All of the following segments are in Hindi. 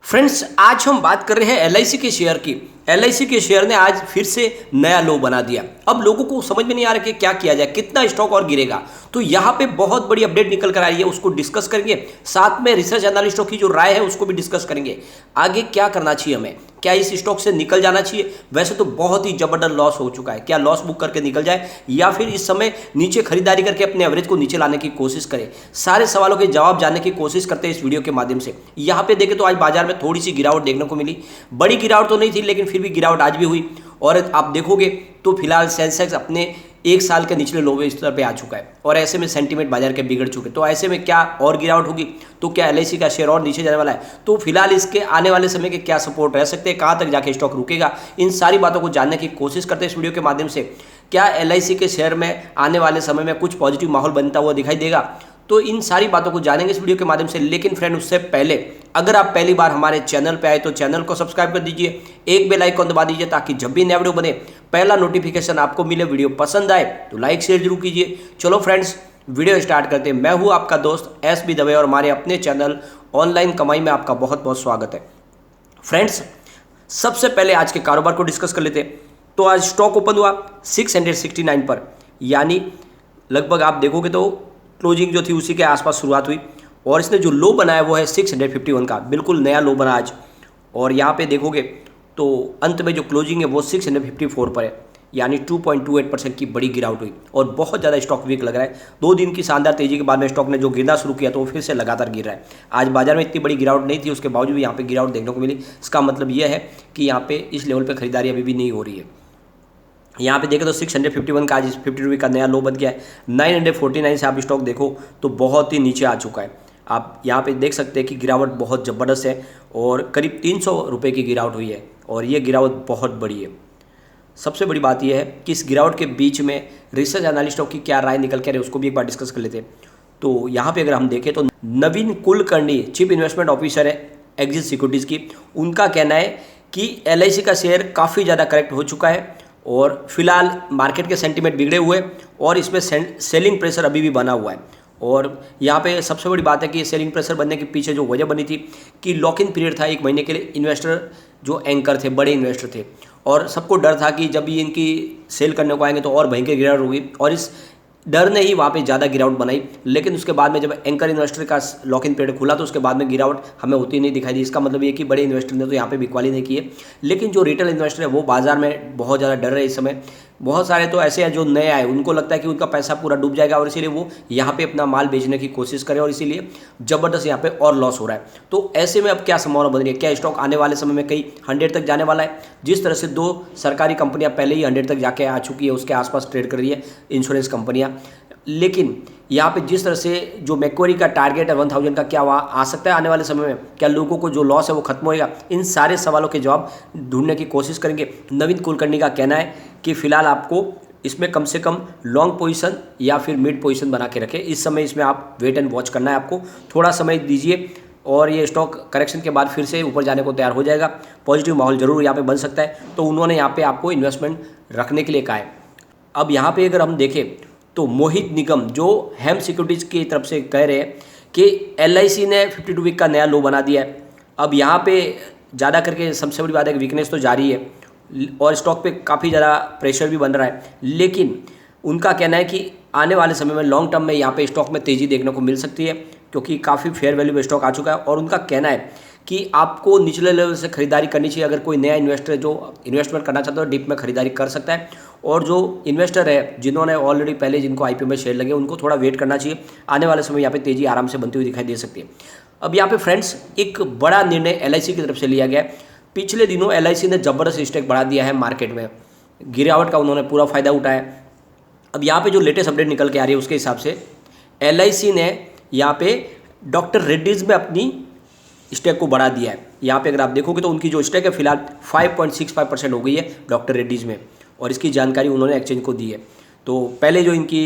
फ्रेंड्स, आज हम बात कर रहे हैं एलआईसी के शेयर की। एलआईसी के शेयर ने आज फिर से नया लो बना दिया। अब लोगों को समझ में नहीं आ रहा कि क्या किया जाए, कितना स्टॉक और गिरेगा। तो यहाँ पे बहुत बड़ी अपडेट निकल कर आ रही है, उसको डिस्कस करेंगे। साथ में रिसर्च एनालिस्टों की जो राय है उसको भी डिस्कस करेंगे। आगे क्या करना चाहिए हमें, क्या इस स्टॉक से निकल जाना चाहिए? वैसे तो बहुत ही जबरदस्त लॉस हो चुका है, क्या लॉस बुक करके निकल जाए या फिर इस समय नीचे खरीदारी करके अपने एवरेज को नीचे लाने की कोशिश करें? सारे सवालों के जवाब जानने की कोशिश करते हैं इस वीडियो के माध्यम से। यहाँ पे देखें तो आज बाजार में थोड़ी सी गिरावट देखने को मिली। बड़ी गिरावट तो नहीं थी, लेकिन फिर भी गिरावट आज भी हुई। और आप देखोगे तो फिलहाल सेंसेक्स अपने एक साल के निचले लो स्तर पे आ चुका है और ऐसे में सेंटीमेंट बाजार के बिगड़ चुके। तो ऐसे में क्या और गिरावट होगी? तो क्या एलआईसी का शेयर और नीचे जाने वाला है? तो फिलहाल इसके आने वाले समय के क्या सपोर्ट रह सकते हैं, कहाँ तक जाके स्टॉक रुकेगा, इन सारी बातों को जानने की कोशिश करते हैं इस वीडियो के माध्यम से। क्या एलआईसी के शेयर में आने वाले समय में कुछ पॉजिटिव माहौल बनता हुआ दिखाई देगा? तो इन सारी बातों को जानेंगे इस वीडियो के माध्यम से। लेकिन फ्रेंड, उससे पहले अगर आप पहली बार हमारे चैनल पे आए तो चैनल को सब्सक्राइब कर दीजिए, एक बेल आइकन दबा दीजिए ताकि जब भी नया वीडियो बने पहला नोटिफिकेशन आपको मिले। वीडियो पसंद आए तो लाइक शेयर जरूर कीजिए। चलो फ्रेंड्स, वीडियो स्टार्ट करते हैं। मैं हूँ आपका दोस्त एस.बी. दवे और हमारे अपने चैनल ऑनलाइन कमाई में आपका बहुत बहुत स्वागत है। फ्रेंड्स, सबसे पहले आज के कारोबार को डिस्कस कर लेते हैं। तो आज स्टॉक ओपन हुआ 669 पर, यानी लगभग आप देखोगे तो क्लोजिंग जो थी उसी के आसपास शुरुआत हुई और इसने जो लो बनाया वो है 651 का, बिल्कुल नया लो बना आज। और यहाँ पे देखोगे तो अंत में जो क्लोजिंग है वो 654 पर है, यानी 2.28% की बड़ी गिरावट हुई और बहुत ज़्यादा स्टॉक वीक लग रहा है। 2 दिन की शानदार तेजी के बाद में स्टॉक ने जो गिरना शुरू किया तो वो फिर से लगातार गिर रहा है। आज बाजार में इतनी बड़ी गिरावट नहीं थी, उसके बावजूद भी यहाँ पे गिरावट देखने को मिली। इसका मतलब ये है कि यहाँ पे इस लेवल पर खरीदारी अभी भी नहीं हो रही है। यहाँ पे देखें तो 651 का आज 50 रुपये का नया लो बन गया है। 949 से आप स्टॉक देखो तो बहुत ही नीचे आ चुका है। आप यहाँ पे देख सकते हैं कि गिरावट बहुत ज़बरदस्त है और करीब 300 रुपये की गिरावट हुई है और ये गिरावट बहुत बड़ी है। सबसे बड़ी बात यह है कि इस गिरावट के बीच में रिसर्च एनालिस्टों की क्या राय निकल के रहे उसको भी एक बार डिस्कस कर लेते हैं। तो यहाँ पे अगर हम देखें तो नवीन कुलकर्णी, चीफ इन्वेस्टमेंट ऑफिसर है एक्सिस सिक्योरिटीज़ की, उनका कहना है कि एलआईसी का शेयर काफ़ी ज़्यादा करेक्ट हो चुका है और फिलहाल मार्केट के सेंटीमेंट बिगड़े हुए और इसमें सेलिंग प्रेशर अभी भी बना हुआ है। और यहाँ पे सबसे बड़ी बात है कि सेलिंग प्रेशर बनने के पीछे जो वजह बनी थी कि लॉक इन पीरियड था 1 महीने के लिए। इन्वेस्टर जो एंकर थे, बड़े इन्वेस्टर थे और सबको डर था कि जब ये इनकी सेल करने को आएंगे तो और भयंकर गिरावट होगी और इस डर ने ही वहाँ पे ज़्यादा गिरावट बनाई। लेकिन उसके बाद में जब एंकर इन्वेस्टर का लॉक इन पीरियड खुला तो उसके बाद में गिरावट हमें होती नहीं दिखाई दी। इसका मतलब ये कि बड़े इन्वेस्टर ने तो यहाँ पे बिकवाली नहीं की है, लेकिन जो रिटेल इन्वेस्टर है वो बाजार में बहुत ज़्यादा डर रहे इस समय। बहुत सारे तो ऐसे हैं जो नए आए, उनको लगता है कि उनका पैसा पूरा डूब जाएगा और इसीलिए वो यहाँ पे अपना माल बेचने की कोशिश करें और इसीलिए ज़बरदस्त यहाँ पे और लॉस हो रहा है। तो ऐसे में अब क्या संभावना बन रही है? क्या स्टॉक आने वाले समय में कहीं 100 तक जाने वाला है? जिस तरह से 2 सरकारी कंपनियां पहले ही 100 तक जाके आ चुकी है, उसके आसपास ट्रेड कर रही है इंश्योरेंस कंपनियां। लेकिन यहाँ पे जिस तरह से जो मैक्वेरी का टारगेट है 1000 का, क्या वहाँ आ सकता है आने वाले समय में? क्या लोगों को जो लॉस है वो खत्म होएगा? इन सारे सवालों के जवाब ढूंढने की कोशिश करेंगे। नवीन कुलकर्णी का कहना है कि फिलहाल आपको इसमें कम से कम लॉन्ग पोजीशन या फिर मिड पोजीशन बना के रखें। इस समय इसमें आप वेट एंड वॉच करना है, आपको थोड़ा समय दीजिए और ये स्टॉक करेक्शन के बाद फिर से ऊपर जाने को तैयार हो जाएगा। पॉजिटिव माहौल जरूर यहाँ पे बन सकता है, तो उन्होंने यहाँ पे आपको इन्वेस्टमेंट रखने के लिए कहा है। अब यहाँ पे अगर हम देखें तो मोहित निगम जो हेम सिक्योरिटीज़ की तरफ से कह रहे हैं कि एलआईसी ने 52 वीक का नया लो बना दिया है। अब यहाँ पे ज़्यादा करके सबसे बड़ी बात है कि वीकनेस तो जारी है और स्टॉक पे काफ़ी ज़्यादा प्रेशर भी बन रहा है। लेकिन उनका कहना है कि आने वाले समय में लॉन्ग टर्म में यहाँ पे स्टॉक में तेज़ी देखने को मिल सकती है क्योंकि काफ़ी फेयर वैल्यू में स्टॉक आ चुका है। और उनका कहना है कि आपको निचले लेवल से खरीदारी करनी चाहिए। अगर कोई नया इन्वेस्टर है जो इन्वेस्टमेंट करना चाहता है डिप में खरीदारी कर सकता है और जो इन्वेस्टर है जिन्होंने ऑलरेडी पहले जिनको आईपीओ में शेयर लगे उनको थोड़ा वेट करना चाहिए। आने वाले समय यहाँ पे तेज़ी आराम से बनती हुई दिखाई दे सकती है। अब यहाँ पे फ्रेंड्स एक बड़ा निर्णय एलआईसी की तरफ से लिया गया है। पिछले दिनों एलआईसी ने ज़बरदस्त स्टेक बढ़ा दिया है मार्केट में, गिरावट का उन्होंने पूरा फायदा उठाया। अब यहाँ पे जो लेटेस्ट अपडेट निकल के आ रही है उसके हिसाब से एलआईसी ने यहाँ पे डॉक्टर रेड्डीज़ में अपनी स्टेक को बढ़ा दिया है। यहाँ पे अगर आप देखोगे तो उनकी जो स्टेक है फिलहाल 5.65% हो गई है डॉक्टर रेड्डीज़ में और इसकी जानकारी उन्होंने एक्सचेंज को दी है। तो पहले जो इनकी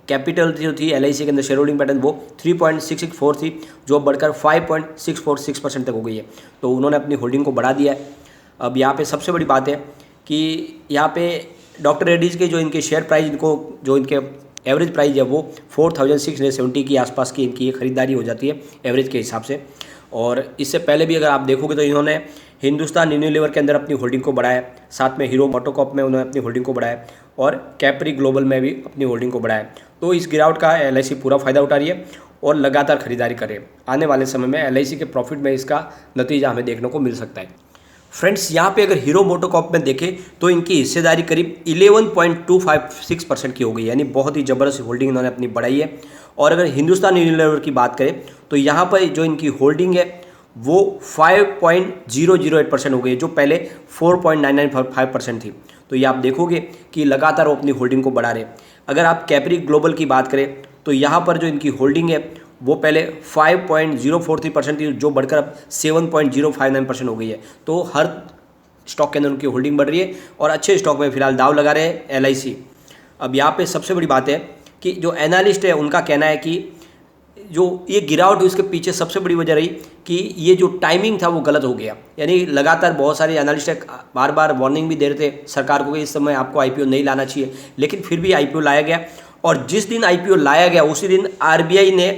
कैपिटल जो थी एलआईसी के अंदर शेयर होल्डिंग पैटर्न वो 3.664 थी, जो बढ़कर 5.646% तक हो गई है। तो उन्होंने अपनी होल्डिंग को बढ़ा दिया है। अब यहाँ पे सबसे बड़ी बात है कि यहाँ पे डॉक्टर रेड्डीज़ के जो इनके शेयर प्राइस, इनको जो इनके एवरेज प्राइस है वो 4670 के आसपास की इनकी खरीदारी हो जाती है एवरेज के हिसाब से। और इससे पहले भी अगर आप देखोगे तो इन्होंने हिंदुस्तान यूनिलीवर के अंदर अपनी होल्डिंग को बढ़ाया, साथ में हीरो मोटोकॉर्प में उन्होंने अपनी होल्डिंग को बढ़ाया और कैप्री ग्लोबल में भी अपनी होल्डिंग को बढ़ाया। तो इस गिरावट का LIC पूरा फायदा उठा रही है और लगातार खरीदारी कर रही है। आने वाले समय में LIC के प्रॉफिट में इसका नतीजा हमें देखने को मिल सकता है। फ्रेंड्स, यहाँ पे अगर हीरो मोटोकॉर्प में देखें तो इनकी हिस्सेदारी करीब 11.256% की हो गई, यानी बहुत ही ज़बरदस्त होल्डिंग इन्होंने अपनी बढ़ाई है। और अगर हिंदुस्तान यूनिलीवर की बात करें तो यहाँ पर जो इनकी होल्डिंग है वो 5.008% हो गई है, जो पहले 4.995% थी। तो ये आप देखोगे कि लगातार वो अपनी होल्डिंग को बढ़ा रहे। अगर आप कैप्री ग्लोबल की बात करें तो यहाँ पर जो इनकी होल्डिंग है वो पहले 5.043% थी, जो बढ़कर अब 7.059% हो गई है। तो हर स्टॉक के अंदर उनकी होल्डिंग बढ़ रही है और अच्छे स्टॉक में फिलहाल दाव लगा रहे हैं LIC। अब यहाँ पे सबसे बड़ी बात है कि जो एनालिस्ट है उनका कहना है कि जो ये गिरावट हुई इसके पीछे सबसे बड़ी वजह रही कि ये जो टाइमिंग था वो गलत हो गया। यानी लगातार बहुत सारे एनालिस्ट बार बार वार्निंग भी दे रहे थे सरकार को कि इस समय आपको IPO नहीं लाना चाहिए, लेकिन फिर भी IPO लाया गया। और जिस दिन IPO लाया गया उसी दिन RBI ने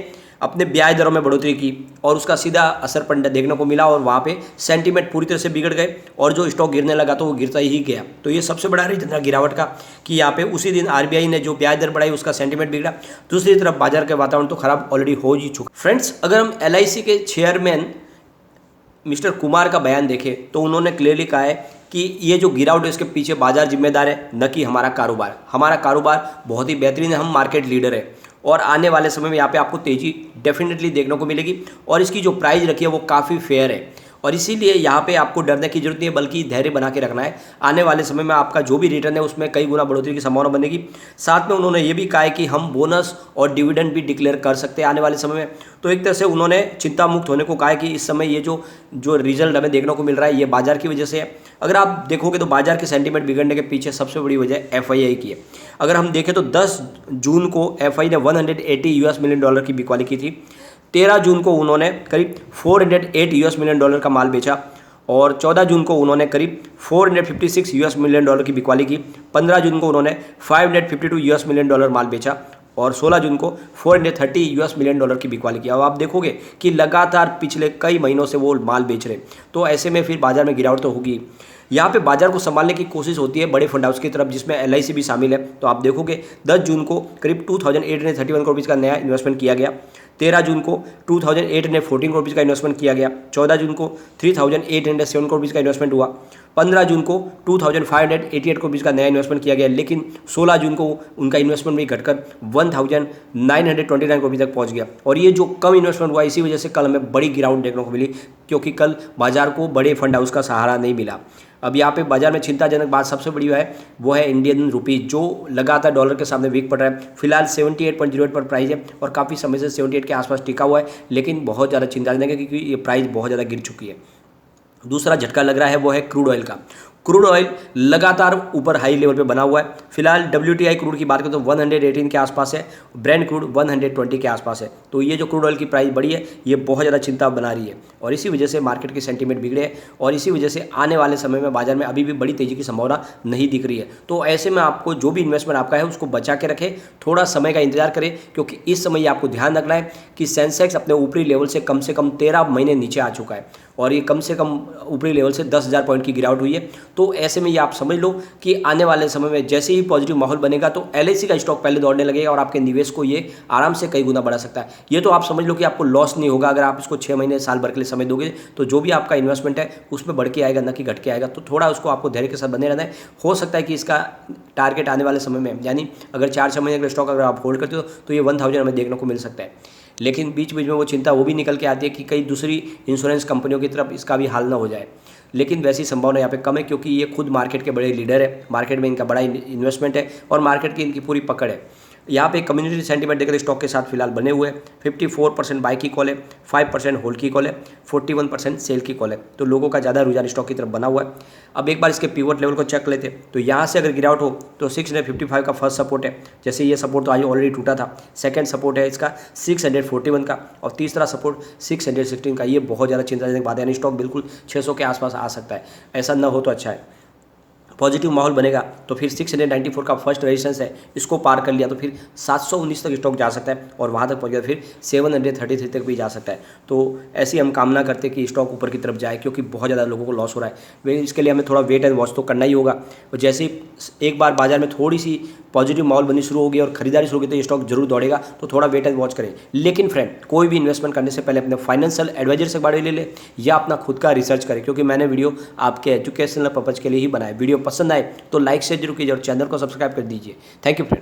अपने ब्याज दरों में बढ़ोतरी की और उसका सीधा असर पड़ना देखने को मिला और वहाँ पे सेंटीमेंट पूरी तरह से बिगड़ गए और जो स्टॉक गिरने लगा तो वो गिरता ही गया। तो ये सबसे बड़ा रीजन था गिरावट का कि यहाँ पे उसी दिन RBI ने जो ब्याज दर बढ़ाई उसका सेंटीमेंट बिगड़ा। दूसरी तरफ बाजार के वातावरण तो खराब ऑलरेडी हो ही चुका। फ्रेंड्स, अगर हम LIC के चेयरमैन मिस्टर कुमार का बयान देखें तो उन्होंने क्लियरली कहा है कि ये जो गिरावट है इसके पीछे बाजार जिम्मेदार है, न कि हमारा कारोबार। हमारा कारोबार बहुत ही बेहतरीन है, हम मार्केट लीडर है और आने वाले समय में यहाँ पे आपको तेज़ी डेफिनेटली देखने को मिलेगी और इसकी जो प्राइस रखी है वो काफ़ी फेयर है और इसीलिए यहाँ पे आपको डरने की जरूरत नहीं है, बल्कि धैर्य बना के रखना है। आने वाले समय में आपका जो भी रिटर्न है उसमें कई गुना बढ़ोतरी की संभावना बनेगी। साथ में उन्होंने ये भी कहा है कि हम बोनस और डिविडेंड भी डिक्लेयर कर सकते हैं आने वाले समय में। तो एक तरह से उन्होंने चिंता मुक्त होने को कहा है कि इस समय ये जो रिजल्ट हमें देखने को मिल रहा है ये बाजार की वजह से है। अगर आप देखोगे तो बाजार के सेंटीमेंट बिगड़ने के पीछे सबसे बड़ी वजह FII की है। अगर हम देखें तो 10 जून को FII ने $180 मिलियन की बिकवाली की थी। 13 जून को उन्होंने करीब $408 मिलियन का माल बेचा और 14 जून को उन्होंने करीब $456 मिलियन की बिकवाली की। 15 जून को उन्होंने $552 मिलियन माल बेचा और 16 जून को $430 मिलियन की बिकवाली की। अब आप देखोगे कि लगातार पिछले कई महीनों से वो माल बेच रहे, तो ऐसे में फिर बाजार में गिरावट तो होगी। यहाँ पे बाजार को संभालने की कोशिश होती है बड़े फंड हाउस की तरफ, जिसमें LIC भी शामिल है। तो आप देखोगे 10 जून को करीब 2831 करोड़ का नया इन्वेस्टमेंट किया गया। 13 जून को 2814 करोड़ का इन्वेस्टमेंट किया गया। 14 जून को 3807 करोड़ का इन्वेस्टमेंट हुआ। 15 जून को 2588 करोड़ का नया इन्वेस्टमेंट किया गया, लेकिन 16 जून को उनका इन्वेस्टमेंट भी घटकर 1929 करोड़ तक पहुंच गया। और ये जो कम इन्वेस्टमेंट हुआ इसी वजह से कल हमें बड़ी गिरावट देखने को मिली, क्योंकि कल बाजार को बड़े फंड हाउस का सहारा नहीं मिला। अब यहाँ पे बाजार में चिंताजनक बात सबसे बड़ी है वो है इंडियन रुपी, जो लगातार डॉलर के सामने वीक पड़ रहा है। फिलहाल 78.08 पर प्राइस है और काफ़ी समय से 78 के आसपास टिका हुआ है, लेकिन बहुत ज़्यादा चिंताजनक है क्योंकि ये प्राइस बहुत ज़्यादा गिर चुकी है। दूसरा झटका लग रहा है वो है क्रूड ऑयल का। क्रूड ऑयल लगातार ऊपर हाई लेवल पे बना हुआ है। फिलहाल WTI क्रूड की बात करें तो 118 के आसपास है, ब्रेंट क्रूड 120 के आसपास है। तो ये जो क्रूड ऑयल की प्राइस बढ़ी है ये बहुत ज़्यादा चिंता बना रही है और इसी वजह से मार्केट के सेंटीमेंट बिगड़े हैं और इसी वजह से आने वाले समय में बाजार में अभी भी बड़ी तेज़ी की संभावना नहीं दिख रही है। तो ऐसे में आपको जो भी इन्वेस्टमेंट आपका है उसको बचा के रखें, थोड़ा समय का इंतजार करें, क्योंकि इस समय आपको ध्यान रखना है कि सेंसेक्स अपने ऊपरी लेवल से कम 13 महीने नीचे आ चुका है और ये कम से कम ऊपरी लेवल से 10,000 पॉइंट की गिरावट हुई है। तो ऐसे में ये आप समझ लो कि आने वाले समय में जैसे ही पॉजिटिव माहौल बनेगा तो LIC का स्टॉक पहले दौड़ने लगेगा और आपके निवेश को ये आराम से कई गुना बढ़ा सकता है। ये तो आप समझ लो कि आपको लॉस नहीं होगा अगर आप इसको 6 महीने साल भर के लिए समय दोगे, तो जो भी आपका इन्वेस्टमेंट है उसमें बढ़ के आएगा, न कि घट के आएगा। तो थोड़ा उसको आपको धैर्य के साथ बने रहना है। हो सकता है कि इसका टारगेट आने वाले समय में, यानी अगर 4-6 महीने का स्टॉक अगर आप होल्ड करते हो तो ये 1000 हमें देखने को मिल सकता है। लेकिन बीच बीच में वो चिंता वो भी निकल के आती है कि कई दूसरी इंश्योरेंस कंपनियों की तरफ इसका भी हाल ना हो जाए, लेकिन वैसी संभावना यहाँ पे कम है, क्योंकि ये खुद मार्केट के बड़े लीडर है, मार्केट में इनका बड़ा इन्वेस्टमेंट है और मार्केट की इनकी पूरी पकड़ है। यहाँ पे कम्युनिटी सेंटीमेंट देखकर स्टॉक के साथ फिलहाल बने हुए हैं। 54% बाई की कॉल है, 5% होल्ड की कॉल है, 41% सेल की कॉल है। तो लोगों का ज़्यादा रुझान स्टॉक की तरफ बना हुआ है। अब एक बार इसके पिवट लेवल को चेक लेते तो यहाँ से अगर गिरावट हो तो 655 का फर्स्ट सपोर्ट है, जैसे ये सपोर्ट तो आज ऑलरेडी टूटा था। सेकंड सपोर्ट है इसका 641 का और तीसरा सपोर्ट 616 का। ये बहुत ज़्यादा चिंताजनक बात है, यानी स्टॉक बिल्कुल 600 के आसपास आ सकता है। ऐसा न हो तो अच्छा है। पॉजिटिव माहौल बनेगा तो फिर 694 का फर्स्ट रेजिस्टेंस है, इसको पार कर लिया तो फिर 719 तक स्टॉक जा सकता है और वहाँ तक पहुँच गया फिर 733 तक भी जा सकता है। तो ऐसी हम कामना करते हैं कि स्टॉक ऊपर की तरफ जाए, क्योंकि बहुत ज़्यादा लोगों को लॉस हो रहा है। इसके लिए हमें थोड़ा वेट एंड वॉच तो करना ही होगा। और जैसे ही एक बार बाजार में थोड़ी सी पॉजिटिव माहौल बननी शुरू होगी और खरीदारी शुरू होगी तो ये स्टॉक जरूर दौड़ेगा, तो थोड़ा वेट एंड वॉच करें। लेकिन फ्रेंड, कोई भी इन्वेस्टमेंट करने से पहले अपने फाइनेंशियल एडवाइजर से बारे ले या अपना खुद का रिसर्च करें, क्योंकि मैंने वीडियो आपके एजुकेशनल पर्पज के लिए ही बनाया। वीडियो पसंद आए तो लाइक शेयर जरूर कीजिए और चैनल को सब्सक्राइब कर दीजिए। Thank you friend.